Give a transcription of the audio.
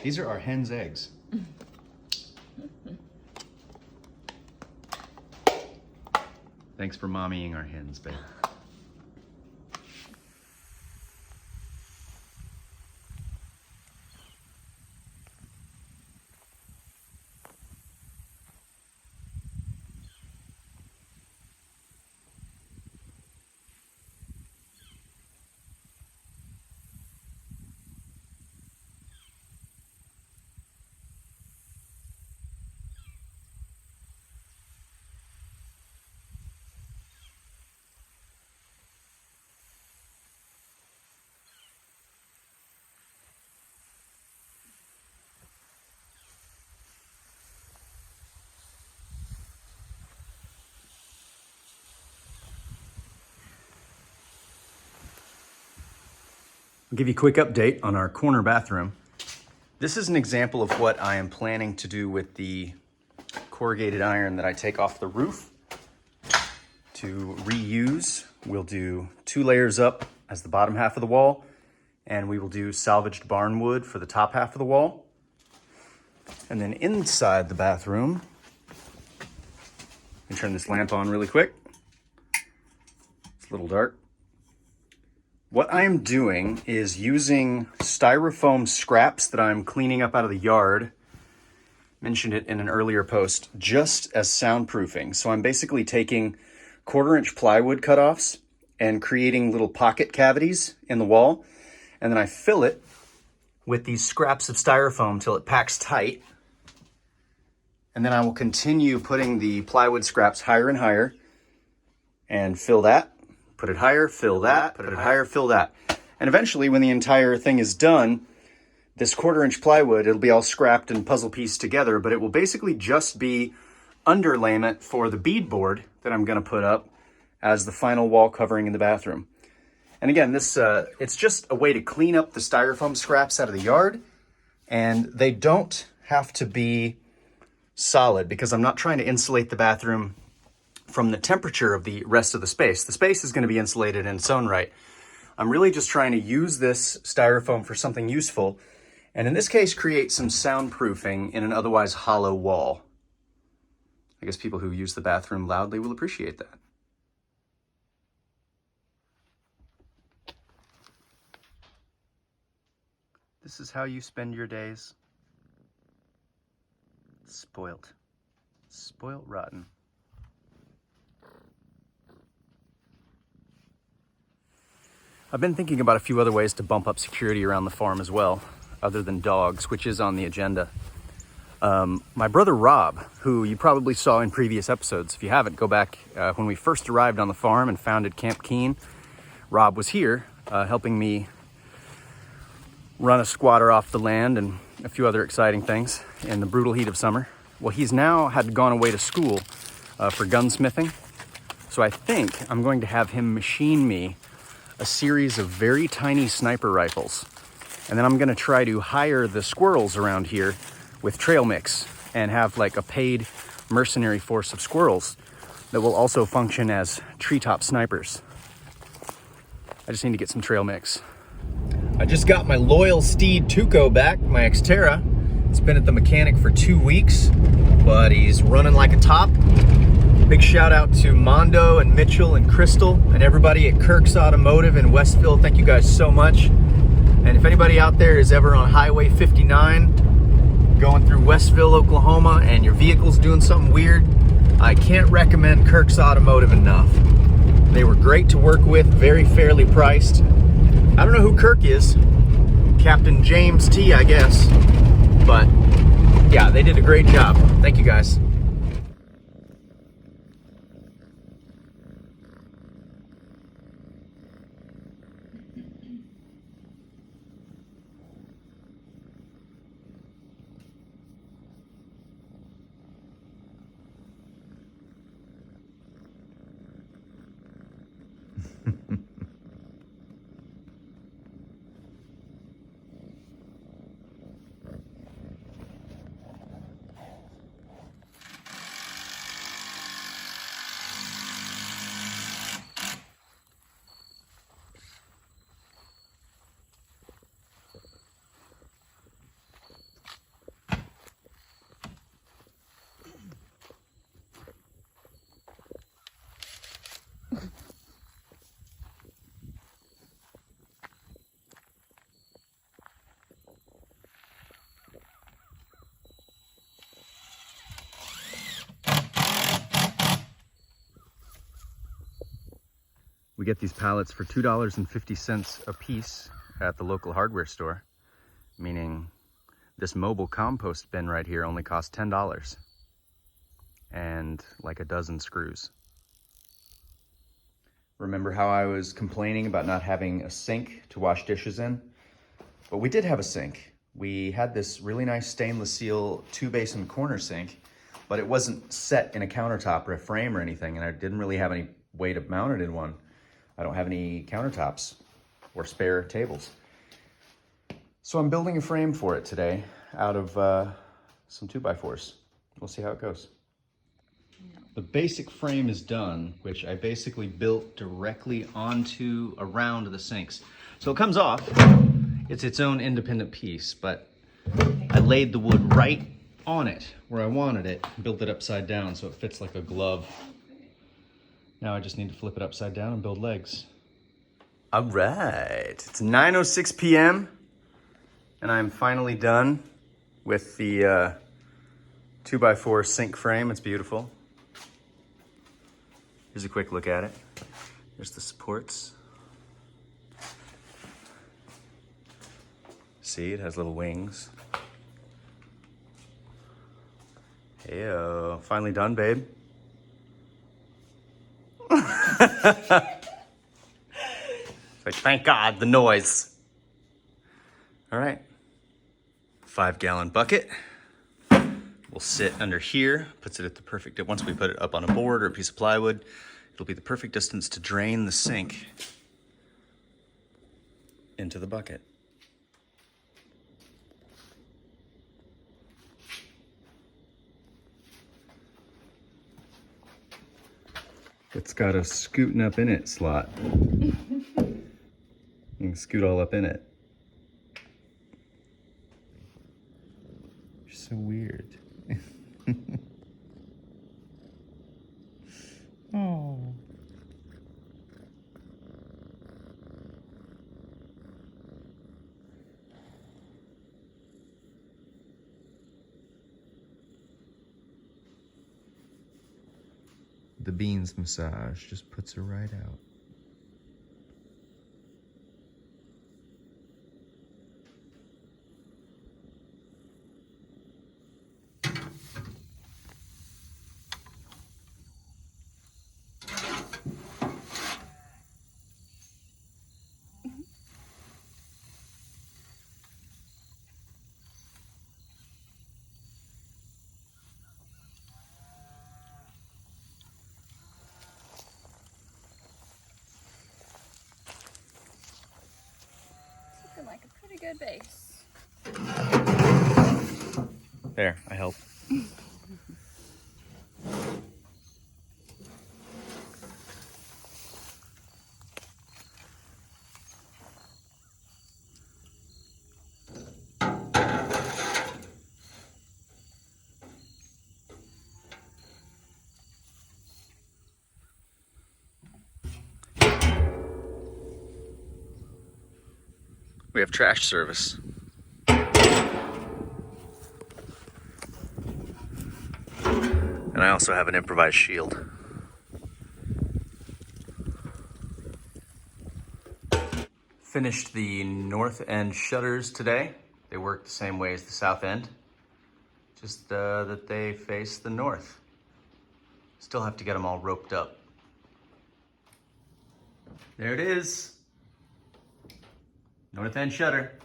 These are our hen's eggs. Thanks for mommying our hens, babe. I'll give you a quick update on our corner bathroom. This is an example of what I am planning to do with the corrugated iron that I take off the roof to reuse. We'll do 2 layers up as the bottom half of the wall, and we will do salvaged barn wood for the top half of the wall. And then inside the bathroom, let me turn this lamp on really quick. It's a little dark. What I am doing is using styrofoam scraps that I'm cleaning up out of the yard, mentioned it in an earlier post, just as soundproofing. So I'm basically taking 1/4-inch plywood cutoffs and creating little pocket cavities in the wall. And then I fill it with these scraps of styrofoam till it packs tight. And then I will continue putting the plywood scraps higher and higher and fill that. Put it higher, fill that, put it higher, fill that. And eventually, when the entire thing is done, this 1/4-inch plywood, it'll be all scrapped and puzzle pieced together, but it will basically just be underlayment for the beadboard that I'm gonna put up as the final wall covering in the bathroom. And again, this it's just a way to clean up the styrofoam scraps out of the yard, and they don't have to be solid because I'm not trying to insulate the bathroom from the temperature of the rest of the space. The space is going to be insulated in its own right. I'm really just trying to use this styrofoam for something useful, and in this case, create some soundproofing in an otherwise hollow wall. I guess people who use the bathroom loudly will appreciate that. This is how you spend your days. Spoilt. Spoilt rotten. I've been thinking about a few other ways to bump up security around the farm as well, other than dogs, which is on the agenda. My brother Rob, who you probably saw in previous episodes, if you haven't, go back when we first arrived on the farm and founded Camp Keene. Rob was here helping me run a squatter off the land and a few other exciting things in the brutal heat of summer. Well, he's now had gone away to school for gunsmithing. So I think I'm going to have him machine me a series of very tiny sniper rifles. And then I'm gonna try to hire the squirrels around here with trail mix and have like a paid mercenary force of squirrels that will also function as treetop snipers. I just need to get some trail mix. I just got my loyal steed Tuco back, my Xterra. It's been at the mechanic for 2 weeks, but he's running like a top. Big shout out to Mondo and Mitchell and Crystal and everybody at Kirk's Automotive in Westville. Thank you guys so much. And if anybody out there is ever on Highway 59 going through Westville, Oklahoma, and your vehicle's doing something weird, I can't recommend Kirk's Automotive enough. They were great to work with, very fairly priced. I don't know who Kirk is. Captain James T, I guess. But yeah, they did a great job. Thank you guys. We get these pallets for $2.50 a piece at the local hardware store, meaning this mobile compost bin right here only costs $10 and like a dozen screws. Remember how I was complaining about not having a sink to wash dishes in? But we did have a sink. We had this really nice stainless steel 2-basin corner sink, but it wasn't set in a countertop or a frame or anything, and I didn't really have any way to mount it in one. I don't have any countertops or spare tables. So I'm building a frame for it today out of some 2x4s. We'll see how it goes. The basic frame is done, which I basically built directly onto around the sinks. So it comes off, it's its own independent piece, but I laid the wood right on it where I wanted it, built it upside down so it fits like a glove. Now I just need to flip it upside down and build legs. All right, it's 9:06 p.m. and I'm finally done with the 2x4 sink frame. It's beautiful. Here's a quick look at it. There's the supports. See, it has little wings. Heyo, finally done, babe. Like, thank God, the noise. All right, 5-gallon bucket. Will sit under here, puts it at the perfect, once we put it up on a board or a piece of plywood, it'll be the perfect distance to drain the sink into the bucket. It's got a scooting up in it slot. You can scoot all up in it. You're so weird. Oh. The beans massage just puts her right out. Looking like a pretty good base. There, I help. We have trash service. And I also have an improvised shield. Finished the north end shutters today. They work the same way as the south end, just that they face the north. Still have to get them all roped up. There it is. North end shutter.